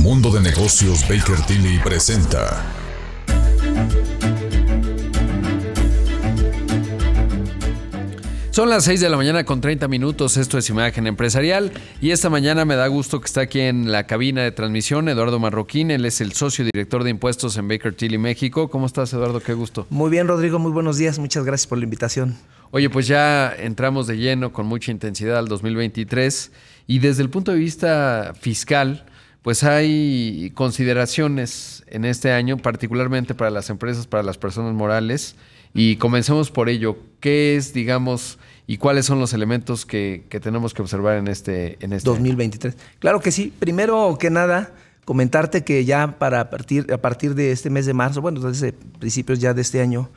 Mundo de Negocios Baker Tilly presenta. Son las 6 de la mañana con 30 minutos, esto es Imagen Empresarial y esta mañana me da gusto que está aquí en la cabina de transmisión Eduardo Marroquín, él es el socio director de impuestos en Baker Tilly México. ¿Cómo estás, Eduardo? Qué gusto. Muy bien, Rodrigo, muy buenos días, muchas gracias por la invitación. Oye, pues ya entramos de lleno con mucha intensidad al 2023 y desde el punto de vista fiscal, pues hay consideraciones en este año, particularmente para las empresas, para las personas morales. Y comencemos por ello. ¿Qué es, digamos, y cuáles son los elementos que tenemos que observar en este 2023? Año? Claro que sí. Primero que nada, comentarte que ya a partir de este mes de marzo, bueno, desde principios ya de este año,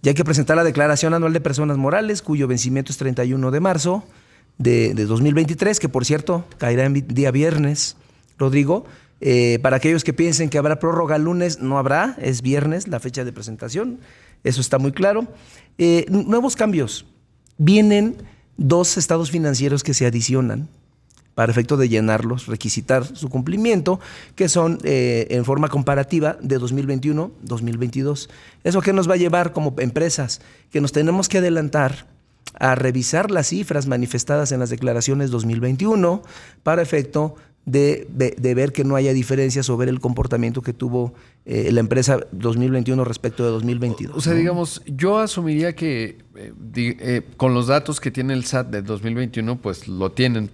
ya hay que presentar la declaración anual de personas morales, cuyo vencimiento es 31 de marzo de 2023, que por cierto caerá en día viernes, Rodrigo. Para aquellos que piensen que habrá prórroga el lunes, no habrá, es viernes la fecha de presentación. Eso está muy claro. Nuevos cambios. Vienen 2 estados financieros que se adicionan para efecto de llenarlos, requisitar su cumplimiento, que son en forma comparativa de 2021-2022. ¿Eso qué nos va a llevar como empresas? Que nos tenemos que adelantar a revisar las cifras manifestadas en las declaraciones 2021 para efecto de ver que no haya diferencia sobre el comportamiento que tuvo la empresa 2021 respecto de 2022. O sea, digamos, yo asumiría que con los datos que tiene el SAT de 2021, pues lo tienen.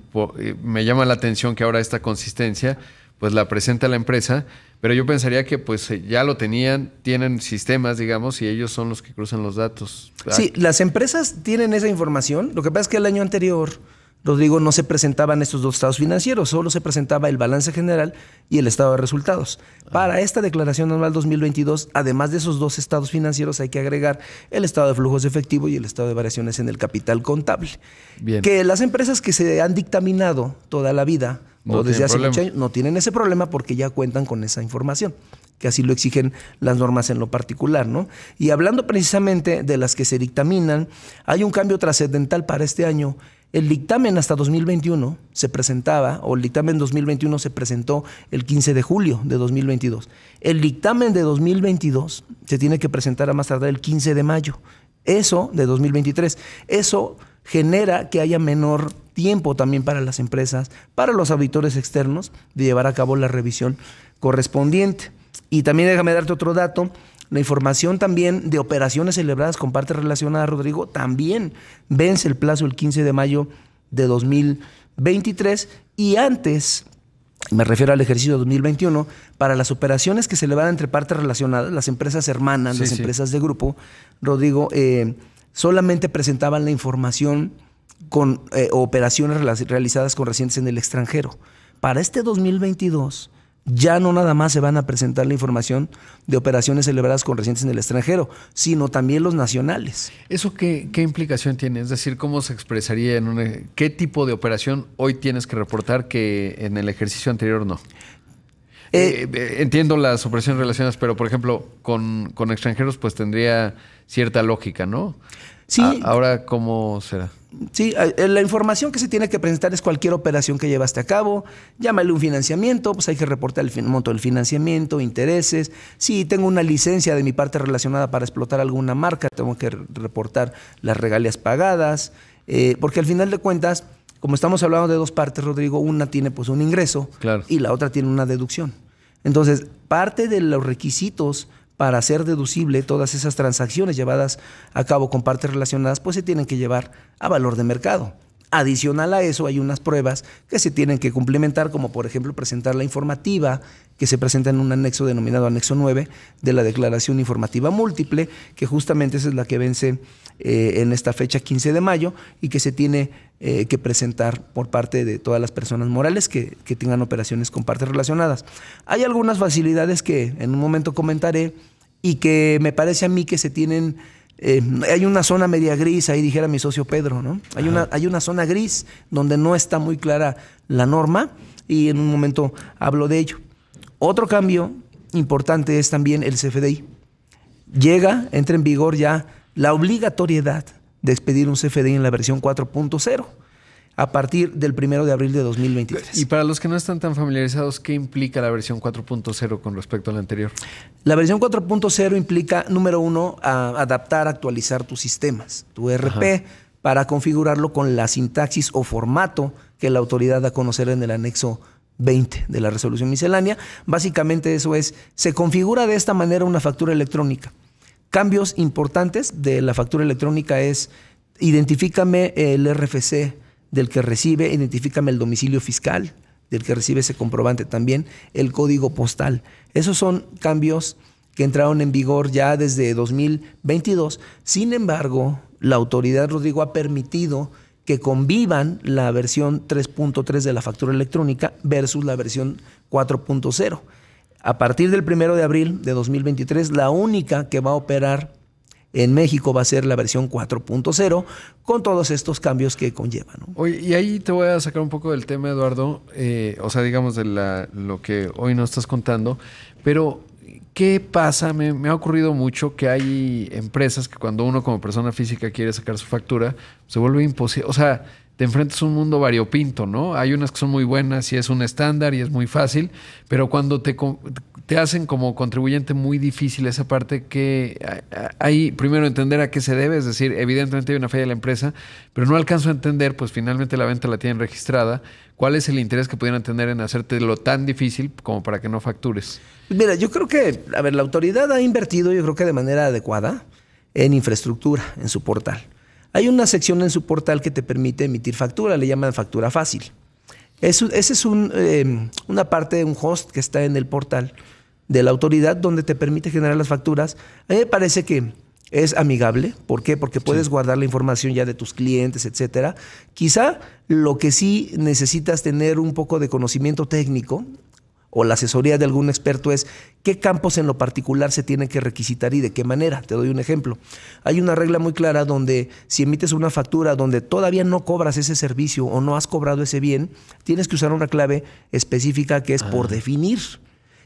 Me llama la atención que ahora esta consistencia, pues la presenta la empresa, pero yo pensaría que pues ya lo tienen sistemas, digamos, y ellos son los que cruzan los datos. Sí, las empresas tienen esa información. Lo que pasa es que el año anterior, Rodrigo, no se presentaban estos 2 estados financieros, solo se presentaba el balance general y el estado de resultados. Para esta declaración anual 2022, además de esos 2 estados financieros, hay que agregar el estado de flujos de efectivo y el estado de variaciones en el capital contable. Bien. Que las empresas que se han dictaminado toda la vida, o desde hace muchos años, no tienen ese problema porque ya cuentan con esa información, que así lo exigen las normas en lo particular, ¿no? Y hablando precisamente de las que se dictaminan, hay un cambio trascendental para este año. El dictamen hasta 2021 se presentaba, o el dictamen 2021 se presentó el 15 de julio de 2022. El dictamen de 2022 se tiene que presentar a más tardar el 15 de mayo. Eso de 2023. Eso genera que haya menor tiempo también para las empresas, para los auditores externos, de llevar a cabo la revisión correspondiente. Y también déjame darte otro dato. La información también de operaciones celebradas con partes relacionadas, Rodrigo, también vence el plazo el 15 de mayo de 2023 y antes, me refiero al ejercicio de 2021, para las operaciones que se celebraban entre partes relacionadas, las empresas hermanas, las empresas de grupo, Rodrigo, solamente presentaban la información con operaciones realizadas con residentes en el extranjero. Para este 2022... ya no nada más se van a presentar la información de operaciones celebradas con residentes en el extranjero, sino también los nacionales. ¿Eso qué implicación tiene? Es decir, ¿cómo se expresaría qué tipo de operación hoy tienes que reportar que en el ejercicio anterior no? Entiendo las operaciones relacionadas, pero por ejemplo, con extranjeros pues tendría cierta lógica, ¿no? Sí. Ahora, ¿cómo será? Sí, la información que se tiene que presentar es cualquier operación que llevaste a cabo. Llámale un financiamiento, pues hay que reportar el monto del financiamiento, intereses. Si tengo una licencia de mi parte relacionada para explotar alguna marca, tengo que reportar las regalías pagadas, porque al final de cuentas, como estamos hablando de 2 partes, Rodrigo, una tiene pues un ingreso, claro, y la otra tiene una deducción. Entonces, parte de los requisitos para hacer deducible todas esas transacciones llevadas a cabo con partes relacionadas, pues se tienen que llevar a valor de mercado. Adicional a eso, hay unas pruebas que se tienen que complementar, como por ejemplo presentar la informativa que se presenta en un anexo denominado anexo 9 de la declaración informativa múltiple, que justamente esa es la que vence en esta fecha 15 de mayo y que se tiene que presentar por parte de todas las personas morales que tengan operaciones con partes relacionadas. Hay algunas facilidades que en un momento comentaré y que me parece a mí que se tienen... hay una zona media gris, ahí dijera mi socio Pedro, ¿no? Hay una zona gris donde no está muy clara la norma y en un momento hablo de ello. Otro cambio importante es también el CFDI. Entra en vigor ya la obligatoriedad de expedir un CFDI en la versión 4.0. a partir del 1 de abril de 2023. Y para los que no están tan familiarizados, ¿qué implica la versión 4.0 con respecto a la anterior? La versión 4.0 implica, número uno, adaptar, actualizar tus sistemas, tu ERP, para configurarlo con la sintaxis o formato que la autoridad da a conocer en el anexo 20 de la resolución miscelánea. Básicamente eso es, se configura de esta manera una factura electrónica. Cambios importantes de la factura electrónica es, identifícame el RFC del que recibe, identifícame el domicilio fiscal del que recibe ese comprobante también, el código postal. Esos son cambios que entraron en vigor ya desde 2022. Sin embargo, la autoridad, Rodrigo, ha permitido que convivan la versión 3.3 de la factura electrónica versus la versión 4.0. A partir del 1 de abril de 2023, la única que va a operar en México va a ser la versión 4.0 con todos estos cambios que conlleva, ¿no? Oye, y ahí te voy a sacar un poco del tema, Eduardo, o sea, digamos de lo que hoy nos estás contando, pero ¿qué pasa? Me ha ocurrido mucho que hay empresas que cuando uno como persona física quiere sacar su factura, se vuelve imposible. O sea, te enfrentas a un mundo variopinto, ¿no? Hay unas que son muy buenas y es un estándar y es muy fácil, pero cuando te hacen como contribuyente muy difícil esa parte que hay, primero entender a qué se debe, es decir, evidentemente hay una falla de la empresa, pero no alcanzo a entender, pues finalmente la venta la tienen registrada, ¿cuál es el interés que pudieran tener en hacértelo tan difícil como para que no factures? Mira, yo creo que, la autoridad ha invertido, yo creo que de manera adecuada, en infraestructura, en su portal. Hay una sección en su portal que te permite emitir factura, le llaman factura fácil. Ese es una parte de un host que está en el portal de la autoridad donde te permite generar las facturas. A mí me parece que es amigable. ¿Por qué? Porque puedes guardar la información ya de tus clientes, etcétera. Quizá lo que sí necesitas tener un poco de conocimiento técnico o la asesoría de algún experto es qué campos en lo particular se tienen que requisitar y de qué manera. Te doy un ejemplo. Hay una regla muy clara donde si emites una factura donde todavía no cobras ese servicio o no has cobrado ese bien, tienes que usar una clave específica que es por definir.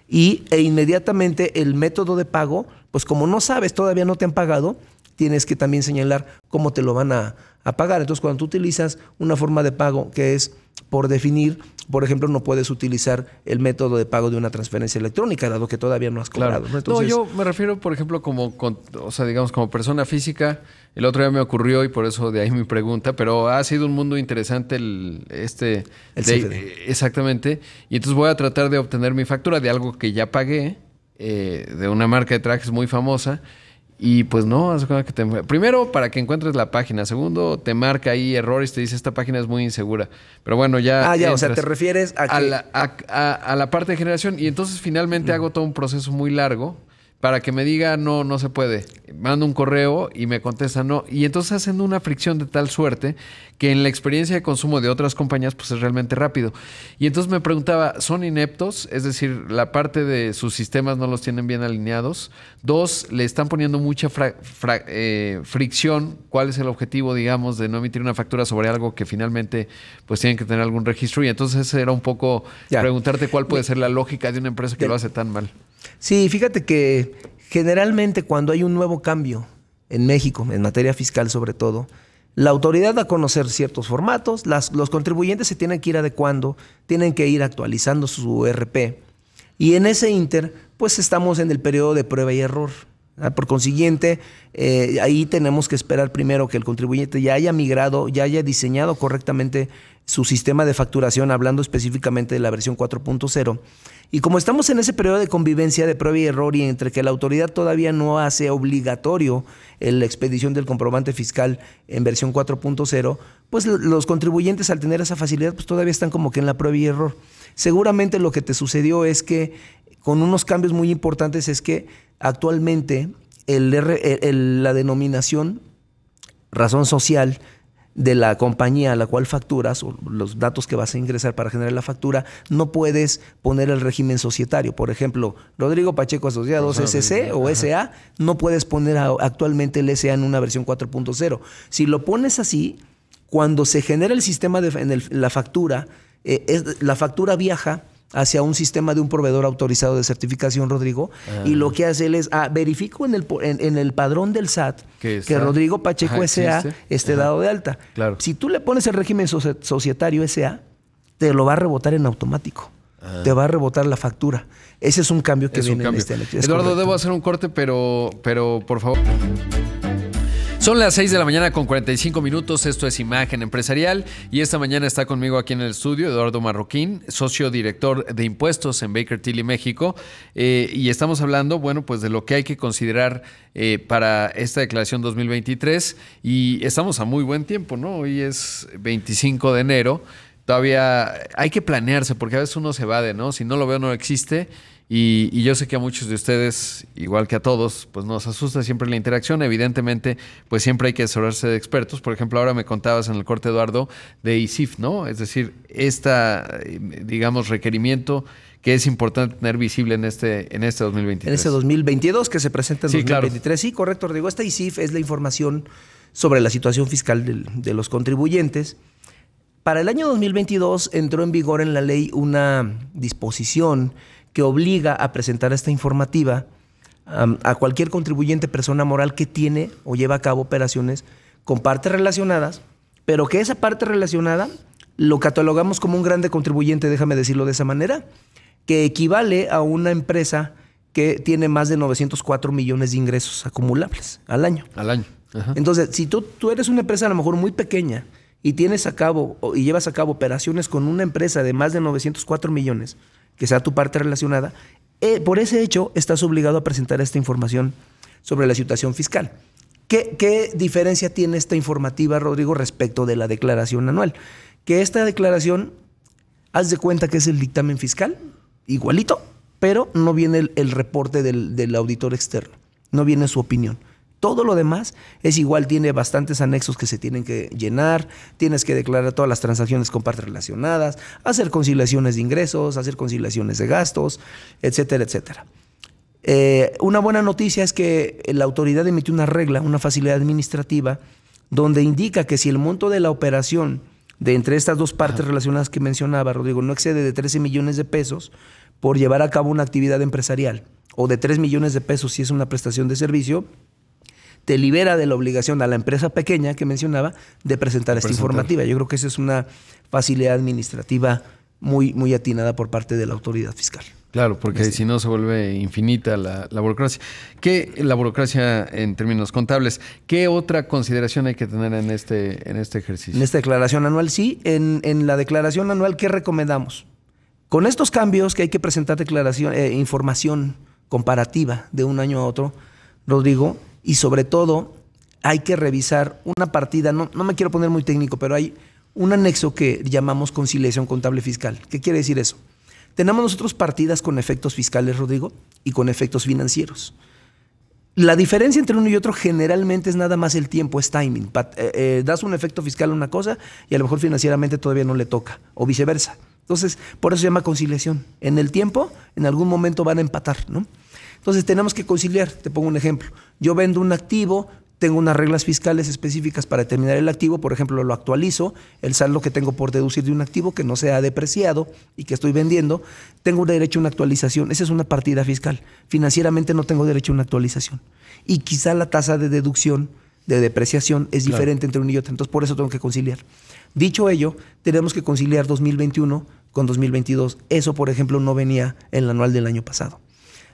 E inmediatamente el método de pago, pues como no sabes, todavía no te han pagado, tienes que también señalar cómo te lo van a pagar. Entonces, cuando tú utilizas una forma de pago que es por definir, por ejemplo, no puedes utilizar el método de pago de una transferencia electrónica, dado que todavía no has cobrado. Claro. Entonces, no, yo me refiero, por ejemplo, o sea, digamos, como persona física. El otro día me ocurrió y por eso de ahí mi pregunta, pero ha sido un mundo interesante el CFD. Exactamente. Y entonces voy a tratar de obtener mi factura de algo que ya pagué, de una marca de trajes muy famosa. Y pues no, primero para que encuentres la página, segundo te marca ahí errores, te dice esta página es muy insegura. Pero bueno, ya o sea, te refieres a que a la parte de generación y entonces finalmente hago todo un proceso muy largo para que me diga no se puede. Mando un correo y me contesta no. Y entonces hacen una fricción de tal suerte que en la experiencia de consumo de otras compañías pues es realmente rápido. Y entonces me preguntaba, ¿son ineptos? Es decir, la parte de sus sistemas no los tienen bien alineados. Dos, le están poniendo mucha fricción. ¿Cuál es el objetivo, digamos, de no emitir una factura sobre algo que finalmente pues tienen que tener algún registro? Y entonces ese era un poco preguntarte cuál puede ser la lógica de una empresa que lo hace tan mal. Sí, fíjate que generalmente cuando hay un nuevo cambio en México, en materia fiscal sobre todo, la autoridad da a conocer ciertos formatos, los contribuyentes se tienen que ir adecuando, tienen que ir actualizando su ERP y en ese ínter pues estamos en el periodo de prueba y error. Por consiguiente, ahí tenemos que esperar primero que el contribuyente ya haya migrado, ya haya diseñado correctamente su sistema de facturación, hablando específicamente de la versión 4.0. Y como estamos en ese periodo de convivencia, de prueba y error, y entre que la autoridad todavía no hace obligatorio la expedición del comprobante fiscal en versión 4.0, pues los contribuyentes al tener esa facilidad, pues todavía están como que en la prueba y error. Seguramente lo que te sucedió es que con unos cambios muy importantes es que actualmente la denominación razón social de la compañía a la cual facturas o los datos que vas a ingresar para generar la factura, no puedes poner el régimen societario. Por ejemplo, Rodrigo Pacheco Asociados SC o SA, no puedes poner actualmente el SA en una versión 4.0. Si lo pones así, cuando se genera el sistema la factura, la factura viaja hacia un sistema de un proveedor autorizado de certificación, Rodrigo, y lo que hace él es, verifico en el padrón del SAT que Rodrigo Pacheco S.A. esté dado de alta. Claro. Si tú le pones el régimen societario S.A., te lo va a rebotar en automático. Te va a rebotar la factura. Ese es un cambio que viene en este año. Eduardo, debo hacer un corte, pero por favor. Son las 6 de la mañana con 45 minutos. Esto es Imagen Empresarial. Y esta mañana está conmigo aquí en el estudio Eduardo Marroquín, socio director de impuestos en Baker Tilly, México. Y estamos hablando, bueno, pues de lo que hay que considerar para esta declaración 2023. Y estamos a muy buen tiempo, ¿no? Hoy es 25 de enero. Todavía hay que planearse porque a veces uno se evade, ¿no? Si no lo veo, no existe. Y yo sé que a muchos de ustedes, igual que a todos, pues nos asusta siempre la interacción. Evidentemente, pues siempre hay que asesorarse de expertos. Por ejemplo, ahora me contabas en el corte, Eduardo, de ICIF, ¿no? Es decir, digamos, requerimiento que es importante tener visible en este 2023. En este 2022 que se presenta en 2023. Claro. Sí, correcto, Rodrigo. Esta ICIF es la información sobre la situación fiscal de los contribuyentes. Para el año 2022 entró en vigor en la ley una disposición que obliga a presentar esta informativa a cualquier contribuyente persona moral que tiene o lleva a cabo operaciones con partes relacionadas, pero que esa parte relacionada lo catalogamos como un grande contribuyente, déjame decirlo de esa manera, que equivale a una empresa que tiene más de 904 millones de ingresos acumulables al año. Ajá. Entonces, si tú eres una empresa a lo mejor muy pequeña y llevas a cabo operaciones con una empresa de más de 904 millones, que sea tu parte relacionada, por ese hecho estás obligado a presentar esta información sobre la situación fiscal. ¿Qué diferencia tiene esta informativa, Rodrigo, respecto de la declaración anual? Que esta declaración, haz de cuenta que es el dictamen fiscal, igualito, pero no viene el reporte del auditor externo, no viene su opinión. Todo lo demás es igual, tiene bastantes anexos que se tienen que llenar, tienes que declarar todas las transacciones con partes relacionadas, hacer conciliaciones de ingresos, hacer conciliaciones de gastos, etcétera, etcétera. Una buena noticia es que la autoridad emitió una regla, una facilidad administrativa, donde indica que si el monto de la operación de entre estas dos partes relacionadas que mencionaba, Rodrigo, no excede de 13 millones de pesos por llevar a cabo una actividad empresarial, o de 3 millones de pesos si es una prestación de servicio, te libera de la obligación a la empresa pequeña que mencionaba de presentar esta informativa. Yo creo que esa es una facilidad administrativa muy, muy atinada por parte de la autoridad fiscal. Claro, porque si no se vuelve infinita la burocracia. La burocracia en términos contables. ¿Qué otra consideración hay que tener en este ejercicio? En esta declaración anual, sí. En la declaración anual, ¿qué recomendamos? Con estos cambios que hay que presentar información comparativa de un año a otro, Rodrigo, y sobre todo hay que revisar una partida, no me quiero poner muy técnico, pero hay un anexo que llamamos conciliación contable fiscal. ¿Qué quiere decir eso? Tenemos nosotros partidas con efectos fiscales, Rodrigo, y con efectos financieros. La diferencia entre uno y otro generalmente es nada más el tiempo, es timing. Das un efecto fiscal a una cosa y a lo mejor financieramente todavía no le toca, o viceversa. Entonces, por eso se llama conciliación. En el tiempo, en algún momento van a empatar, ¿no? Entonces tenemos que conciliar. Te pongo un ejemplo. Yo vendo un activo, tengo unas reglas fiscales específicas para determinar el activo. Por ejemplo, lo actualizo, el saldo que tengo por deducir de un activo que no sea depreciado y que estoy vendiendo, tengo derecho a una actualización. Esa es una partida fiscal. Financieramente no tengo derecho a una actualización. Y quizá la tasa de deducción de depreciación es diferente entre uno y otro. Entonces, por eso tengo que conciliar. Dicho ello, tenemos que conciliar 2021 con 2022. Eso, por ejemplo, no venía en el anual del año pasado.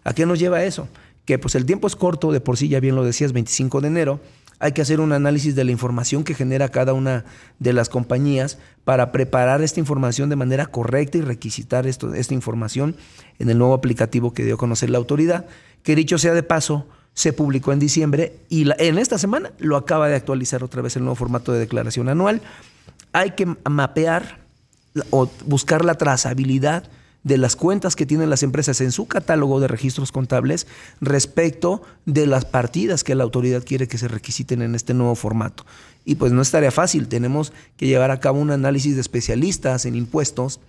¿A qué nos lleva eso? Que pues el tiempo es corto, de por sí, ya bien lo decías, 25 de enero. Hay que hacer un análisis de la información que genera cada una de las compañías para preparar esta información de manera correcta y requisitar esta información en el nuevo aplicativo que dio a conocer la autoridad, que dicho sea de paso, se publicó en diciembre y en esta semana lo acaba de actualizar otra vez el nuevo formato de declaración anual. Hay que mapear o buscar la trazabilidad de las cuentas que tienen las empresas en su catálogo de registros contables respecto de las partidas que la autoridad quiere que se requisiten en este nuevo formato. Y pues no es tarea fácil, tenemos que llevar a cabo un análisis de especialistas en impuestos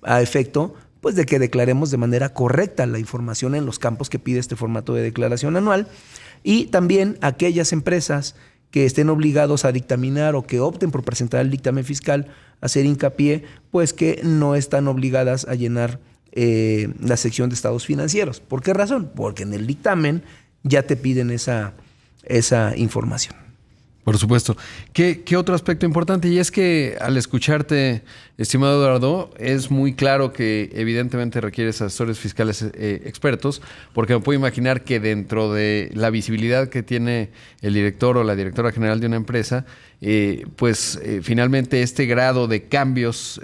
a efecto pues de que declaremos de manera correcta la información en los campos que pide este formato de declaración anual, y también aquellas empresas que estén obligados a dictaminar o que opten por presentar el dictamen fiscal, hacer hincapié, pues que no están obligadas a llenar la sección de estados financieros. ¿Por qué razón? Porque en el dictamen ya te piden esa información. Por supuesto. ¿Qué otro aspecto importante? Y es que al escucharte, estimado Eduardo, es muy claro que evidentemente requieres asesores fiscales expertos, porque me puedo imaginar que dentro de la visibilidad que tiene el director o la directora general de una empresa, finalmente este grado de cambios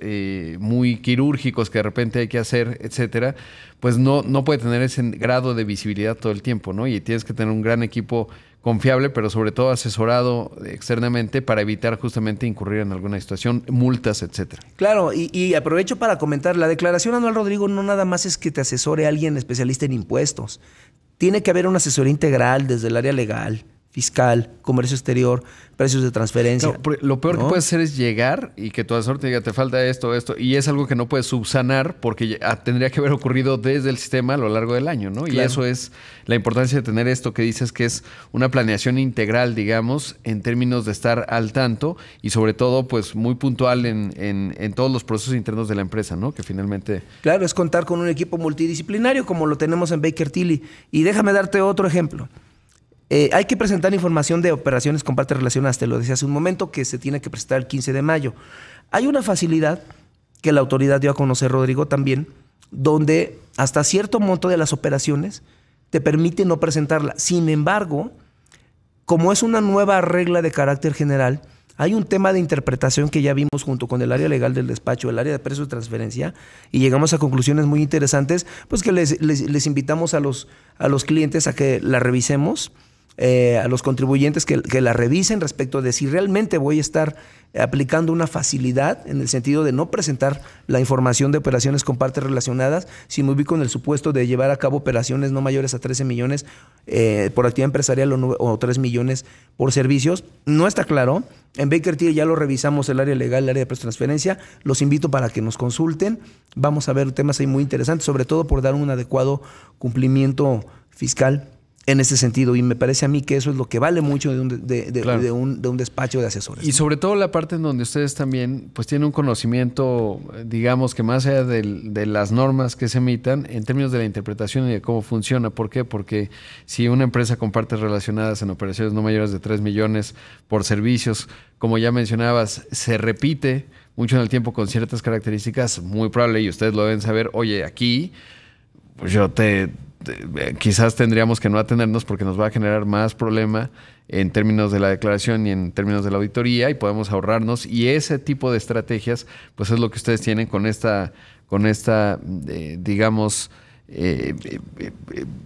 muy quirúrgicos que de repente hay que hacer, etcétera, pues no puede tener ese grado de visibilidad todo el tiempo, ¿no? Y tienes que tener un gran equipo confiable, pero sobre todo asesorado externamente para evitar justamente incurrir en alguna situación, multas, etcétera. Claro, y aprovecho para comentar, la declaración anual, Rodrigo, no nada más es que te asesore alguien especialista en impuestos. Tiene que haber una asesoría integral desde el área legal, fiscal, comercio exterior, precios de transferencia. No, lo peor que puedes hacer es llegar y que tu asesor te diga, te falta esto, y es algo que no puedes subsanar porque tendría que haber ocurrido desde el sistema a lo largo del año, ¿no? Claro. Y eso es la importancia de tener esto que dices, que es una planeación integral, digamos, en términos de estar al tanto y sobre todo, pues, muy puntual en todos los procesos internos de la empresa, ¿no? Que finalmente... Claro, es contar con un equipo multidisciplinario como lo tenemos en Baker Tilly. Y déjame darte otro ejemplo. Hay que presentar información de operaciones con partes relacionadas, te lo decía hace un momento, que se tiene que presentar el 15 de mayo. Hay una facilidad que la autoridad dio a conocer, Rodrigo, también, donde hasta cierto monto de las operaciones te permite no presentarla. Sin embargo, como es una nueva regla de carácter general, hay un tema de interpretación que ya vimos junto con el área legal del despacho, el área de precios de transferencia, y llegamos a conclusiones muy interesantes, pues que les invitamos a los clientes a que la revisemos, a los contribuyentes que la revisen respecto de si realmente voy a estar aplicando una facilidad en el sentido de no presentar la información de operaciones con partes relacionadas si me ubico en el supuesto de llevar a cabo operaciones no mayores a 13 millones por actividad empresarial o 3 millones por servicios. No está claro. En Baker Tilly ya lo revisamos, el área legal, el área de precios de transferencia. Los invito para que nos consulten. Vamos a ver temas ahí muy interesantes, sobre todo por dar un adecuado cumplimiento fiscal en ese sentido, y me parece a mí que eso es lo que vale mucho de un despacho de asesores. Y sobre todo la parte en donde ustedes también pues tienen un conocimiento, digamos que más allá de las normas que se emitan, en términos de la interpretación y de cómo funciona. ¿Por qué? Porque si una empresa con partes relacionadas en operaciones no mayores de 3 millones por servicios, como ya mencionabas, se repite mucho en el tiempo con ciertas características, muy probable, y ustedes lo deben saber, oye, aquí pues quizás tendríamos que no atendernos porque nos va a generar más problema en términos de la declaración y en términos de la auditoría, y podemos ahorrarnos, y ese tipo de estrategias pues es lo que ustedes tienen con esta digamos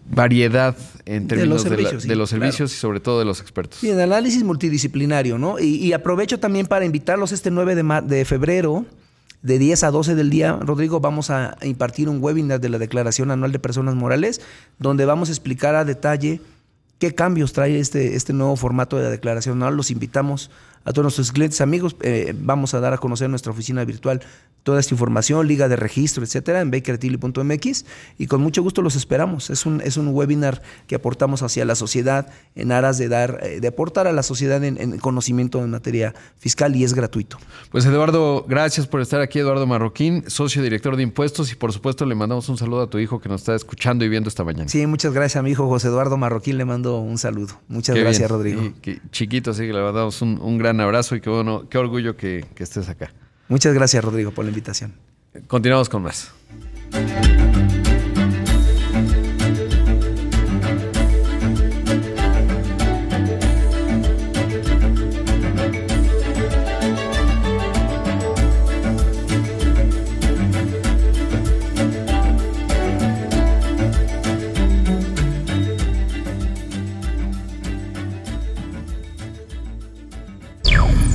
variedad en términos de los servicios, claro, y sobre todo de los expertos. Y en análisis multidisciplinario, ¿no? Y aprovecho también para invitarlos este 9 de febrero, de 10 a 12 del día, Rodrigo, vamos a impartir un webinar de la Declaración Anual de Personas Morales, donde vamos a explicar a detalle qué cambios trae este nuevo formato de la declaración anual. Los invitamos a todos nuestros clientes, amigos. Vamos a dar a conocer en nuestra oficina virtual toda esta información, liga de registro, etcétera, en bakertilly.mx, y con mucho gusto los esperamos. Es un webinar que aportamos hacia la sociedad en aras de aportar a la sociedad en conocimiento en materia fiscal, y es gratuito. Pues Eduardo, gracias por estar aquí. Eduardo Marroquín, socio director de impuestos, y por supuesto le mandamos un saludo a tu hijo que nos está escuchando y viendo esta mañana. Sí, muchas gracias a mi hijo José Eduardo Marroquín, le mando un saludo. Muchas gracias, Rodrigo. Chiquito, así que le mandamos un gran abrazo, y qué bueno, qué orgullo que estés acá. Muchas gracias, Rodrigo, por la invitación. Continuamos con más.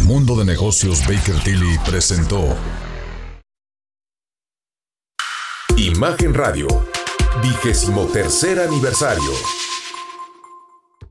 Mundo de Negocios Baker Tilly presentó Imagen Radio, 23º aniversario.